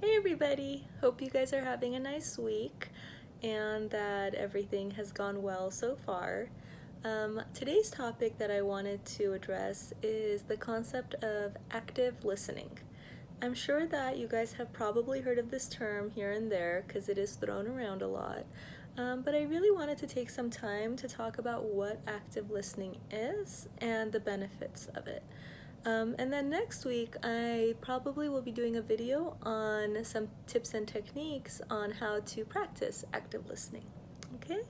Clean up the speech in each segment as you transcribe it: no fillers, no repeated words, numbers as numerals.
Hey everybody! Hope you guys are having a nice week and that everything has gone well so far. Today's topic that I wanted to address is the concept of active listening. I'm sure that you guys have probably heard of this term here and there because it is thrown around a lot. But I really wanted to take some time to talk about what active listening is and the benefits of it. And then next week, I probably will be doing a video on some tips and techniques on how to practice active listening. Okay,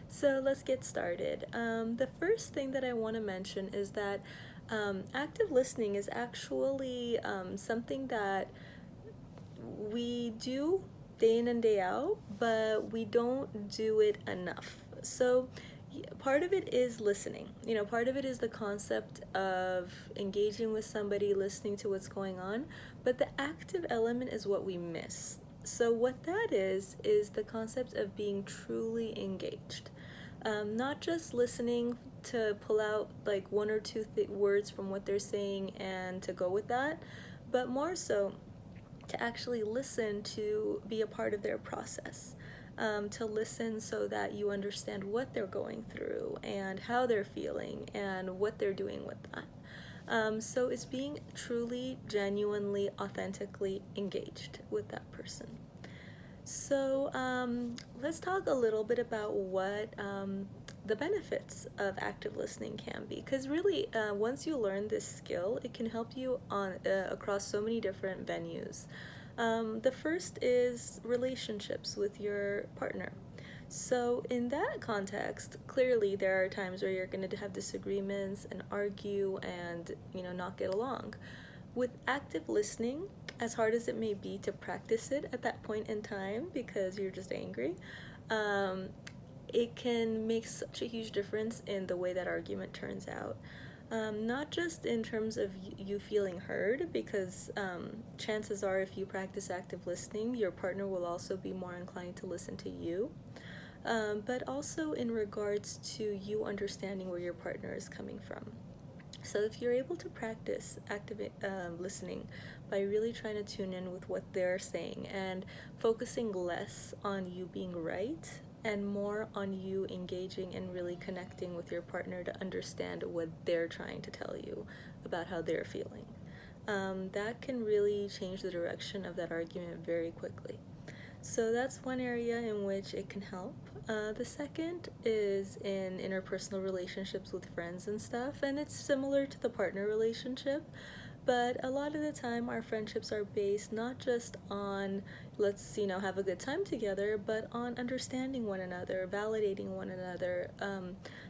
so let's get started. The first thing that I want to mention is that active listening is actually something that we do day in and day out, but we don't do it enough. So part of it is listening. Part of it is the concept of engaging with somebody, listening to what's going on, but the active element is what we miss. So what that is the concept of being truly engaged. Not just listening to pull out like one or two words from what they're saying and to go with that, but more so to actually listen to be a part of their process. To listen so that you understand what they're going through and how they're feeling and what they're doing with that. So it's being truly, genuinely, authentically engaged with that person. So let's talk a little bit about what the benefits of active listening can be, because really once you learn this skill, it can help you on across so many different venues. The first is relationships with your partner. So in that context, clearly there are times where you're going to have disagreements and argue and not get along. With active listening, as hard as it may be to practice it at that point in time because you're just angry, it can make such a huge difference in the way that argument turns out. Not just in terms of you feeling heard, because chances are if you practice active listening, your partner will also be more inclined to listen to you, but also in regards to you understanding where your partner is coming from. So if you're able to practice active listening by really trying to tune in with what they're saying and focusing less on you being right and more on you engaging and really connecting with your partner to understand what they're trying to tell you about how they're feeling, that can really change the direction of that argument very quickly. So that's one area in which it can help. The second is in interpersonal relationships with friends and stuff, and it's similar to the partner relationship, but a lot of the time our friendships are based not just on let's have a good time together, but on understanding one another, validating one another,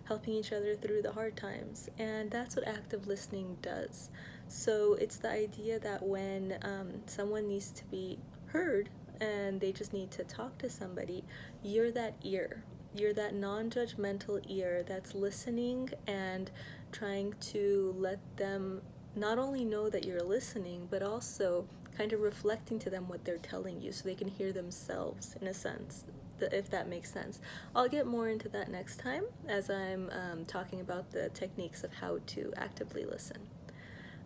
helping each other through the hard times, and that's what active listening does. So it's the idea that when someone needs to be heard and they just need to talk to somebody, you're that ear. You're that non-judgmental ear that's listening and trying to let them not only know that you're listening, but also kind of reflecting to them what they're telling you so they can hear themselves in a sense, if that makes sense. I'll get more into that next time as I'm talking about the techniques of how to actively listen.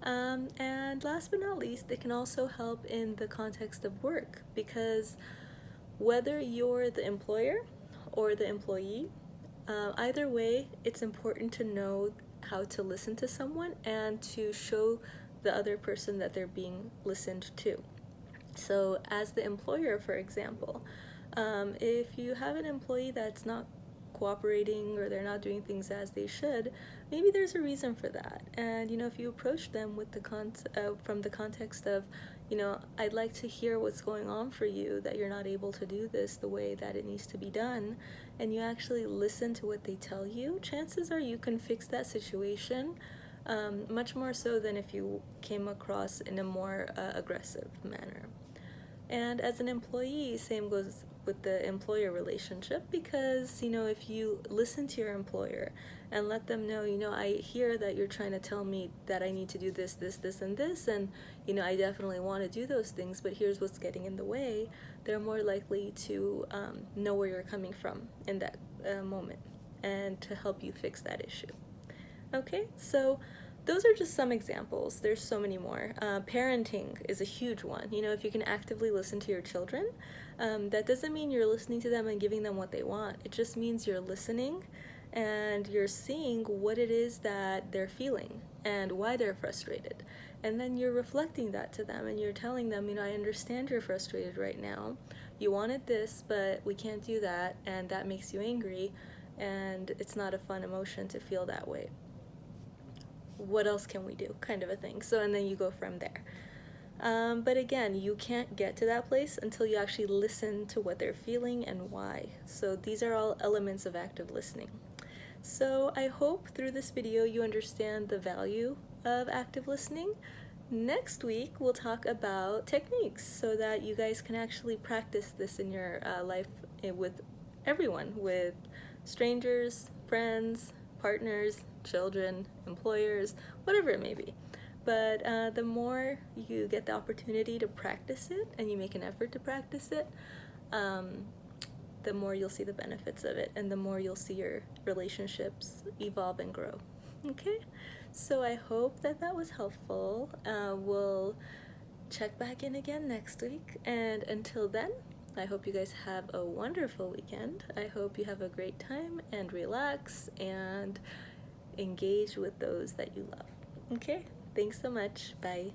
And last but not least, it can also help in the context of work, because whether you're the employer or the employee, either way, it's important to know how to listen to someone and to show the other person that they're being listened to. So as the employer, for example, if you have an employee that's not cooperating or they're not doing things as they should, maybe there's a reason for that. And if you approach them with from the context of, I'd like to hear what's going on for you, that you're not able to do this the way that it needs to be done, and you actually listen to what they tell you, chances are you can fix that situation much more so than if you came across in a more aggressive manner. And as an employee, same goes with the employer relationship, because if you listen to your employer and let them know, I hear that you're trying to tell me that I need to do this, and this, and I definitely want to do those things, but here's what's getting in the way, they're more likely to know where you're coming from in that moment and to help you fix that issue. Okay, so those are just some examples. There's so many more. Parenting is a huge one. You know, if you can actively listen to your children, that doesn't mean you're listening to them and giving them what they want. It just means you're listening and you're seeing what it is that they're feeling and why they're frustrated. And then you're reflecting that to them and you're telling them, you know, I understand you're frustrated right now. You wanted this, but we can't do that, and that makes you angry, and it's not a fun emotion to feel that way. What else can we do, kind of a thing. So, and then you go from there. But again, you can't get to that place until you actually listen to what they're feeling and why. So these are all elements of active listening. So I hope through this video you understand the value of active listening. Next week we'll talk about techniques so that you guys can actually practice this in your life with everyone, with strangers, friends, partners, children, employers, whatever it may be. But the more you get the opportunity to practice it and you make an effort to practice it, the more you'll see the benefits of it and the more you'll see your relationships evolve and grow. Okay? So I hope that that was helpful. We'll check back in again next week, and until then, I hope you guys have a wonderful weekend. I hope you have a great time and relax and engage with those that you love. Okay? Thanks so much. Bye.